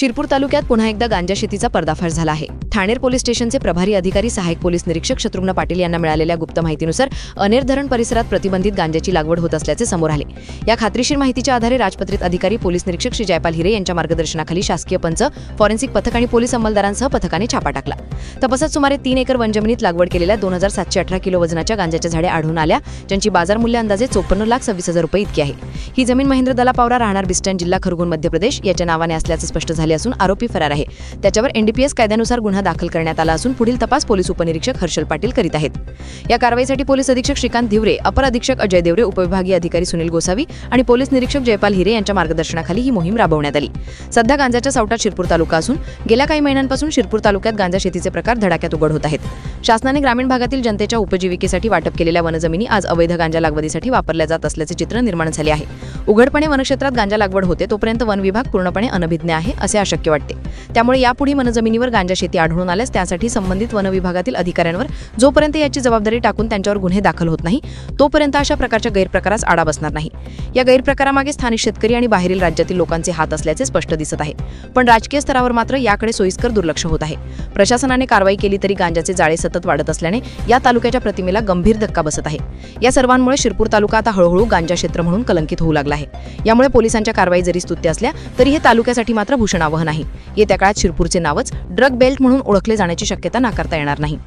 शिरपूर तालुक्यात पुन्हा एकदा गांजा शेतीचा पर्दाफाश झाला आहे। ठाणेर पोलीस स्टेशनचे प्रभारी अधिकारी सहाय्यक पोलीस निरीक्षक शत्रुघ्न पाटील यांना मिळालेल्या गुप्त माहितीनुसार अनेर धरण परिसरात प्रतिबंधित गांजाची लागवड होत असल्याचे समोर आले। या खात्रीशीर माहितीच्या आधारे राजपत्रित अधिकारी पोलीस निरीक्षक श्री जयपाल हिरे यांच्या मार्गदर्शनाखाली शासकीय पंच, फॉरेन्सिक पथक आणि पोलीस अंमलदारांसह पथकाने छापा टाकला। तपासात सुमारे 3 एकर वनजमिनीत लागवड केलेल्या 2718 किलो वजनाच्या गांजाच्या झाडे आढळून आल्या, ज्यांची बाजार मूल्य अंदाजे 54,26,000 रुपये इतकी आहे। ही जमीन महेंद्र दलापावरा राहणार बिस्टन, जिल्हा खरगोन, मध्य प्रदेश याच्या नावाने असल्याचे स्पष्ट झाले असून आरोपी फरार आहे। त्याच्यावर एनडीपीएस कायद्यानुसार गुन्हा दाखल करण्यात आला असून पुढील तपास पोलीस उपनिरीक्षक हर्षल पाटील करीत आहेत। या कारवाईसाठी पोलीस अधीक्षक श्रीकांत धिवरे, अपर अधीक्षक अजय देवरे, उपविभागीय अधिकारी सुनील गोसावी आणि पोलीस निरीक्षक जयपाल हिरे यांच्या मार्गदर्शनाखाली ही मोहीम राबवण्यात आली। सध्या गांजाच्या सावटात शिरपूर तालुका असून गेल्या काही महिन्यांपासून शिरपूर तालुक्यात गांजा शेतीचे प्रकार धडाक्यात उघड होत आहेत। शासनाने ग्रामीण भागातील जनतेच्या उपजीविकेसाठी वाटप केलेल्या वनजमिनी आज अवैध गांजा लागवडीसाठी वापरल्या जात असल्याचे चित्र निर्माण झाले आहे। उघडपणे वनक्षेत्रात गांजा लागवड होते तोपर्यंत वन विभाग पूर्णपणे अनभिज्ञ आहे असे अशक्य वाटते। त्यामुळे यापुढे वनजमिनीवर गांजा शेती आढळून आल्यास त्यासाठी संबंधित वन विभागातील अधिकाऱ्यांवर जोपर्यंत याची जबाबदारी टाकून त्यांच्यावर गुन्हे दाखल होत नाही तोपर्यंत अशा प्रकारच्या गैरप्रकारास आळा बसणार नाही। या गैरप्रकारामागे स्थानिक शेतकरी आणि बाहेरील राज्यातील लोकांचे हात असल्याचे स्पष्ट दिसत आहे, पण राजकीय स्तरावर मात्र याकडे सोयीस्कर दुर्लक्ष होत आहे। प्रशासनाने कारवाई केली तरी गांजाचे जाळे सतत वाढत असल्याने या तालुक्याच्या प्रतिमेला गंभीर धक्का बसत आहे। या सर्वांमुळे शिरपूर तालुका आता हळूहळू गांजा क्षेत्र म्हणून कलंकित होऊ लागला आहे। यामुळे पोलिसांच्या कारवाई जरी स्तुत्य असल्या तरी हे तालुक्यासाठी मात्र भूषणावह नाही। येत्या काळात शिरपूरचे नावच ड्रग बेल्ट म्हणून ओळखले जाण्याची शक्यता नाकारता येणार नाही।